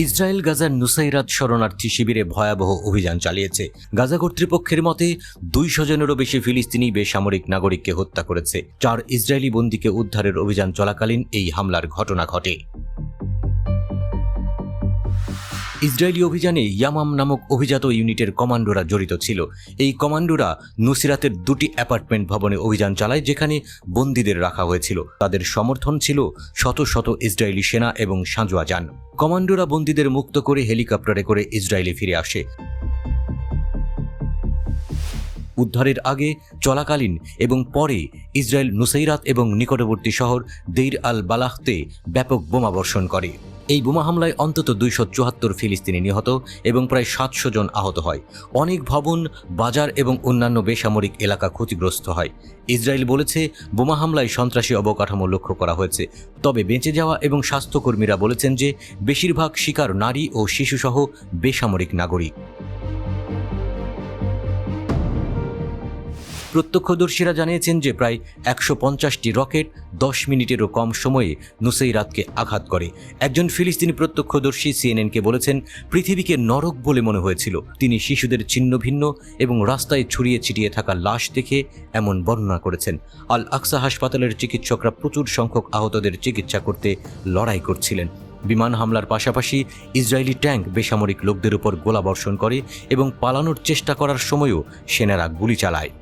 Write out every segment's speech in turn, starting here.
Israel গাজার নুসাইরাত শরণার্থী শিবিরে ভয়াবহ অভিযান চালিয়েছে। গাজা কর্তৃপক্ষের মতে 200 জনেরও বেশি ফিলিস্তিনি বেসামরিক নাগরিককে হত্যা করেছে। 4 ইসরায়েলি বন্দীকে উদ্ধারের অভিযান চলাকালীন এই হামলার ঘটনা ঘটে। ইসরায়েলি অভিযানে ইয়ামাম নামক অভিজাত ইউনিটের কমান্ডোরা জড়িত ছিল। এই কমান্ডোরা নুসিরাতের 2টি অ্যাপার্টমেন্ট ভবনে অভিযান চালায়, যেখানে বন্দীদের রাখা হয়েছিল। তাদের সমর্থন ছিল শত শত ইসরায়েলি সেনা এবং সাঁজোয়া যান। কমান্ডোরা বন্দীদের মুক্ত করে হেলিকপ্টারে করে ইসরায়েলে ফিরে আসে। উদ্ধারের আগে, চলাকালীন এবং পরে ইসরায়েল নুসাইরাত এবং নিকটবর্তী শহর দেইর আল বালাহতে ব্যাপক বোমাবর্ষণ করে। এই বোমা হামলায় অন্তত 274 ফিলিস্তিনি নিহত এবং প্রায় 700 জন আহত হয়। অনেক ভবন, বাজার এবং অন্যান্য বেসামরিক এলাকা ক্ষতিগ্রস্ত হয়। ইসরায়েল বলেছে বোমা হামলায় সন্ত্রাসী অবকাঠামো লক্ষ্য করা হয়েছে। তবে বেঁচে যাওয়া এবং স্বাস্থ্যকর্মীরা বলেছেন যে বেশিরভাগ শিকার নারী ও শিশুসহ বেসামরিক নাগরিক। প্রত্যক্ষদর্শীরা জানিয়েছেন যে প্রায় 150টি রকেট 10 মিনিটেরও কম সময়ে নুসাইরাতকে আঘাত করে। একজন ফিলিস্তিনি প্রত্যক্ষদর্শী সিএনএনকে বলেছেন, পৃথিবীকে নরক বলে মনে হয়েছিল। তিনি শিশুদের ছিন্নভিন্ন এবং রাস্তায় ছড়িয়ে ছিটিয়ে থাকা লাশ দেখে এমন বর্ণনা করেছেন। আল আকসা হাসপাতালের চিকিৎসকরা প্রচুর সংখ্যক আহতদের চিকিৎসা করতে লড়াই করছিলেন। বিমান হামলার পাশাপাশি ইসরায়েলি ট্যাঙ্ক বেসামরিক লোকদের উপর গোলাবর্ষণ করে এবং পালানোর চেষ্টা করার সময়ও সেনারা গুলি চালায়।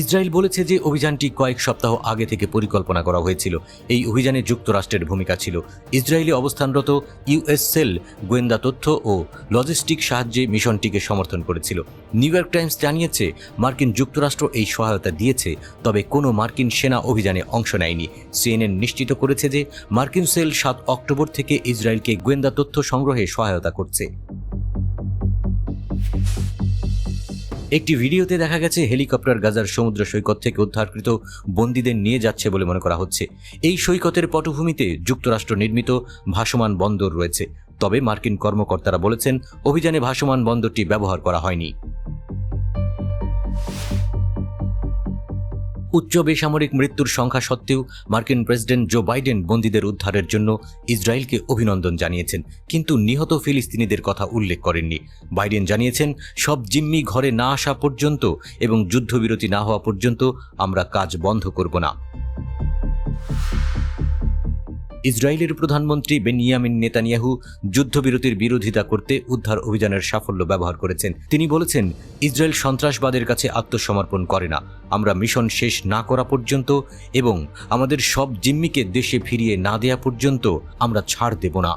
ইসরায়েল বলেছে যে অভিযানটি কয়েক সপ্তাহ আগে থেকে পরিকল্পনা করা হয়েছিল। এই অভিযানে যুক্তরাষ্ট্রের ভূমিকা ছিল। ইসরায়েলে অবস্থানরত ইউএস সেল গোয়েন্দা তথ্য ও লজিস্টিক সাহায্যে মিশনটিকে সমর্থন করেছিল। নিউ ইয়র্ক টাইমস জানিয়েছে, মার্কিন যুক্তরাষ্ট্র এই সহায়তা দিয়েছে, তবে কোনো মার্কিন সেনা অভিযানে অংশ নেয়নি। সিএনএন নিশ্চিত করেছে যে মার্কিন সেল 7 অক্টোবর থেকে ইসরায়েলকে গোয়েন্দা তথ্য সংগ্রহে সহায়তা করছে। একটি ভিডিওতে দেখা গেছে হেলিকপ্টার গাজার সমুদ্র সৈকত থেকে উদ্ধারকৃত বন্দীদের নিয়ে যাচ্ছে বলে মনে করা হচ্ছে। এই সৈকতের পটভূমিতে যুক্তরাষ্ট্র নির্মিত ভাসমান বন্দর রয়েছে। তবে মার্কিন কর্মকর্তারা বলেছেন অভিযানে ভাসমান বন্দরটি ব্যবহার করা হয়নি। উচ্চ বেসামরিক মৃত্যুর সংখ্যা সত্ত্বেও মার্কিন প্রেসিডেন্ট জো বাইডেন বন্দীদের উদ্ধারের জন্য ইসরায়েলকে অভিনন্দন জানিয়েছেন, কিন্তু নিহত ফিলিস্তিনিদের কথা উল্লেখ করেননি। বাইডেন জানিয়েছেন, সব জিম্মি ঘরে না আসা পর্যন্ত এবং যুদ্ধবিরতি না হওয়া পর্যন্ত আমরা কাজ বন্ধ করব না। ইসরায়েলের প্রধানমন্ত্রী বেনিয়ামিন নেতানিয়াহু যুদ্ধবিরতির বিরোধিতা করতে উদ্ধার অভিযানের সাফল্য ব্যবহার করেছেন। তিনি বলেছেন, ইসরায়েল সন্ত্রাসবাদের কাছে আত্মসমর্পণ করে না। আমরা মিশন শেষ না করা পর্যন্ত এবং আমাদের সব জিম্মিকে দেশে ফিরিয়ে না দেয়া পর্যন্ত আমরা ছাড় দেব না।